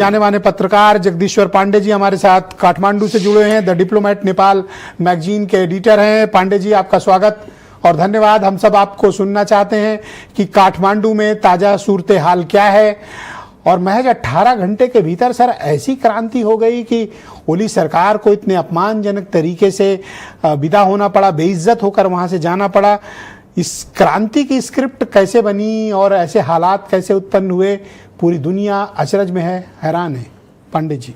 जाने माने पत्रकार जगदीश्वर पांडे जी हमारे साथ काठमांडू से जुड़े हैं। द डिप्लोमेट नेपाल मैगजीन के एडिटर हैं। पांडे जी, आपका स्वागत और धन्यवाद। हम सब आपको सुनना चाहते हैं कि काठमांडू में ताजा सूरत हाल क्या है। और महज 18 घंटे के भीतर सर ऐसी क्रांति हो गई कि ओली सरकार को इतने अपमानजनक तरीके से विदा होना पड़ा, बेइज्जत होकर वहां से जाना पड़ा। इस क्रांति की स्क्रिप्ट कैसे बनी और ऐसे हालात कैसे उत्पन्न हुए, पूरी दुनिया अचरज में है, हैरान है। पांडे जी,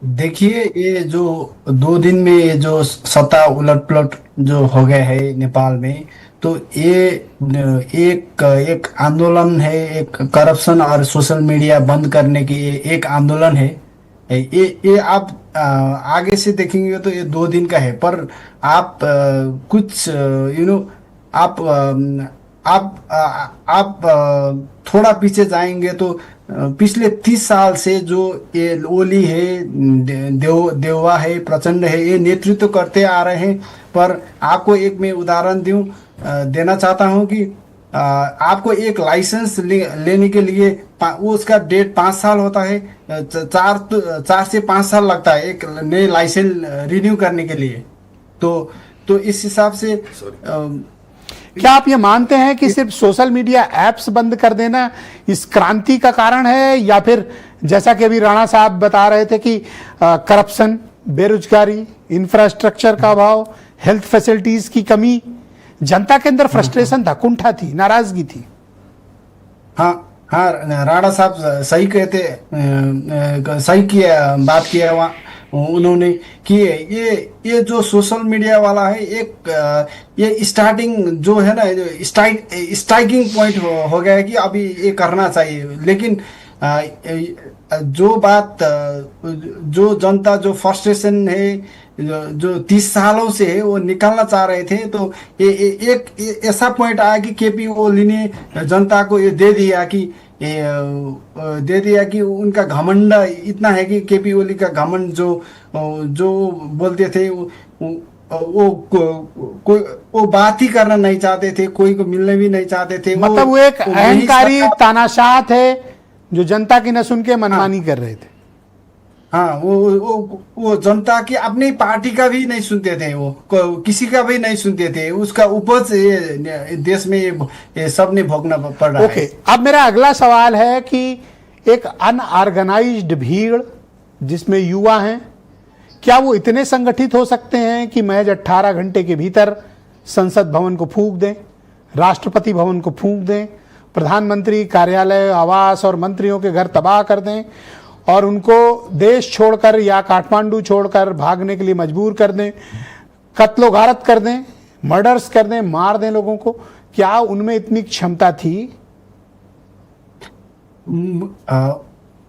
देखिए, ये जो 2 दिन में ये जो सत्ता उलट पलट जो हो गया है नेपाल में, तो ये एक एक आंदोलन है, एक करप्शन और सोशल मीडिया बंद करने की एक आंदोलन है। ये आप आगे से देखेंगे तो ये 2 दिन का है, पर आप कुछ आप आप थोड़ा पीछे जाएंगे तो पिछले 30 साल से जो ये ओली है, देववा है, प्रचंड है, ये नेतृत्व करते आ रहे हैं। पर आपको एक मैं उदाहरण देना चाहता हूं कि आपको एक लाइसेंस लेने के लिए वो उसका डेट 5 साल होता है। 4 से 5 साल लगता है एक नए लाइसेंस रिन्यू करने के लिए। तो इस हिसाब से क्या आप ये मानते हैं कि सिर्फ सोशल मीडिया एप्स बंद कर देना इस क्रांति का कारण है, या फिर जैसा कि अभी राणा साहब बता रहे थे कि करप्शन, बेरोजगारी, इंफ्रास्ट्रक्चर का अभाव, हेल्थ फैसिलिटीज की कमी, जनता के अंदर फ्रस्ट्रेशन था, कुंठा थी, नाराजगी थी? हाँ हाँ, राणा साहब सही कहते, सही किया, बात किया वहाँ उन्होंने कि ये जो सोशल मीडिया वाला है, एक ये स्टार्टिंग जो है ना, स्ट्राइकिंग पॉइंट हो गया है कि अभी ये करना चाहिए। लेकिन जो बात, जो जनता, जो फ्रस्ट्रेशन है, जो 30 सालों से है, वो निकालना चाह रहे थे। तो ये एक ऐसा पॉइंट आया कि केपी ओली ने जनता को ये दे दिया कि उनका घमंड इतना है कि केपी ओली का घमंड जो बोलते थे वो बात ही करना नहीं चाहते थे, कोई को मिलने भी नहीं चाहते थे। मतलब वो एक अहंकारी तानाशाह थे जो जनता की न सुन के मनमानी कर रहे थे। हाँ, वो जनता की अपनी पार्टी का भी नहीं सुनते थे, वो किसी का भी नहीं सुनते थे। उसका उपज ये देश में ये सब ने भोगना पड़ रहा है। अब मेरा अगला सवाल है कि एक अनऑर्गेनाइज्ड भीड़ जिसमें युवा हैं, क्या वो इतने संगठित हो सकते हैं कि महज 18 घंटे के भीतर संसद भवन को फूंक दें, राष्ट्रपति भवन को फूंक दें, प्रधानमंत्री कार्यालय, आवास और मंत्रियों के घर तबाह कर दें और उनको देश छोड़कर या काठमांडू छोड़कर भागने के लिए मजबूर कर दें, कत्लो गारत कर दें, मर्डर्स कर दें, मार दें लोगों को? क्या उनमें इतनी क्षमता थी?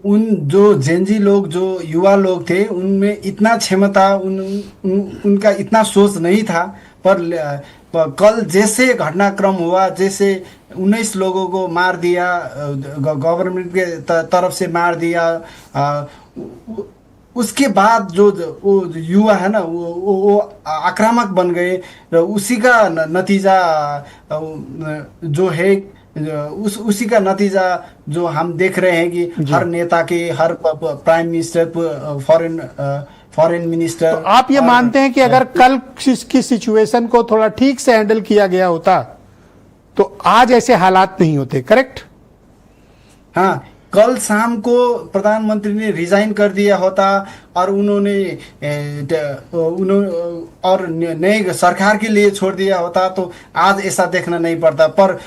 उन जो जेनजी लोग, जो युवा लोग थे, उनमें इतना क्षमता, उनका इतना सोच नहीं था। पर कल जैसे घटनाक्रम हुआ, जैसे 19 लोगों को मार दिया, गवर्नमेंट के तरफ से मार दिया, उसके बाद जो वो युवा है ना, वो आक्रामक बन गए। उसी का नतीजा जो है, उसी का नतीजा जो हम देख रहे हैं कि हर नेता के, हर प्राइम मिनिस्टर, फॉरेन मिनिस्टर। तो आप ये मानते हैं कि अगर कल की सिचुएशन को थोड़ा ठीक से हैंडल किया गया होता तो आज ऐसे हालात नहीं होते, करेक्ट? हाँ, कल शाम को प्रधानमंत्री ने रिजाइन कर दिया होता और उन्होंने और नए सरकार के लिए छोड़ दिया होता तो आज ऐसा देखना नहीं पड़ता। पर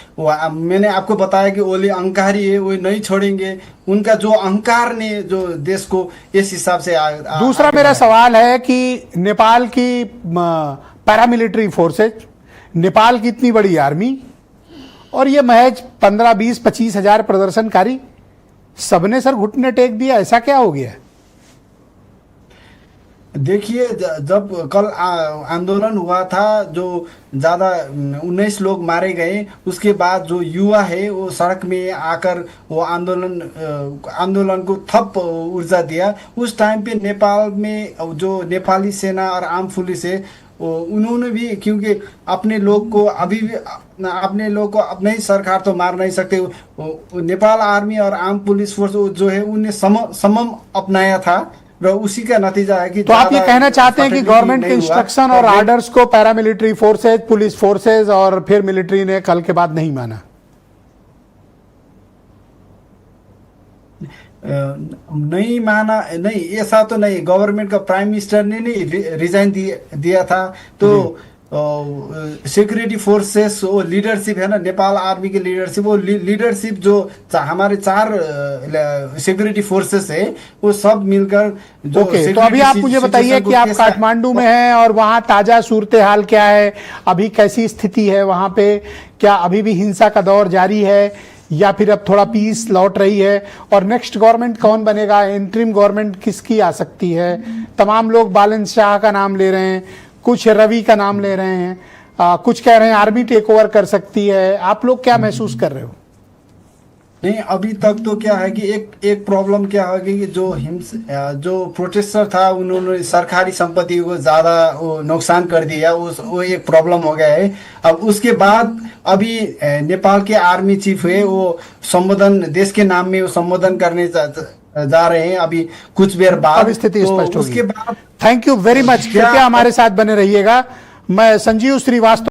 मैंने आपको बताया कि ओली अहंकारी है, वो नहीं छोड़ेंगे। उनका जो अहंकार ने जो देश को इस हिसाब से दूसरा मेरा सवाल है कि नेपाल की पैरामिलिट्री फोर्सेज, नेपाल की इतनी बड़ी आर्मी और ये महज 15, 20, 25 हजार प्रदर्शनकारी, सबने सर घुटने टेक दिया। ऐसा क्या हो गया? देखिए, जब कल आंदोलन हुआ था, जो ज्यादा 19 लोग मारे गए, उसके बाद जो युवा है वो सड़क में आकर वो आंदोलन को थप ऊर्जा दिया। उस टाइम पे नेपाल में जो नेपाली सेना और आर्म पुलिस है, उन्होंने भी, क्योंकि अपने लोग को अभी भी अपने लोग को अपने ही सरकार तो मार नहीं सकते। नेपाल आर्मी और आर्म पुलिस फोर्स जो है उन्हें समम अपनाया था, और उसी का नतीजा है कि तो आप ये ज्यादा कहना चाहते हैं कि fatality गवर्नमेंट के नहीं हुआ। इंस्ट्रक्शन और आर्डर्स को पैरामिलिट्री फोर्सेज, पुलिस फोर्सेज और फिर मिलिट्री ने कल के बाद नहीं माना? नहीं माना, नहीं ऐसा तो नहीं। गवर्नमेंट का प्राइम मिनिस्टर ने नहीं रिजाइन दिया था, तो सिक्योरिटी फोर्सेस वो लीडरशिप है ना, नेपाल आर्मी की लीडरशिप, वो लीडरशिप जो हमारे 4 सिक्योरिटी फोर्सेस है वो सब मिलकर जो ओके, तो अभी आप मुझे बताइए कि आप काठमांडू में हैं और वहां ताजा सूरत हाल क्या है, अभी कैसी स्थिति है वहां पे? क्या अभी भी हिंसा का दौर जारी है या फिर अब थोड़ा पीस लौट रही है? और नेक्स्ट गवर्नमेंट कौन बनेगा? इंटरिम गवर्नमेंट किसकी आ सकती है? तमाम लोग बालन शाह का नाम ले रहे हैं, कुछ रवि का नाम ले रहे हैं, कुछ कह रहे हैं आर्मी टेक ओवर कर सकती है। आप लोग क्या महसूस कर रहे हो? नहीं, अभी तक तो क्या है कि एक प्रॉब्लम क्या है कि जो प्रोटेस्टर था उन्होंने सरकारी संपत्ति को ज्यादा नुकसान कर दिया, वो एक प्रॉब्लम हो गया है। अब उसके बाद अभी नेपाल के आर्मी चीफ है वो संबोधन, देश के नाम में वो संबोधन करने जा रहे हैं अभी कुछ देर बाद। अब स्थिति तो स्पष्ट होगी। उसके बाद थैंक यू वेरी मच, कृपया हमारे साथ बने रहिएगा। मैं संजीव श्रीवास्तव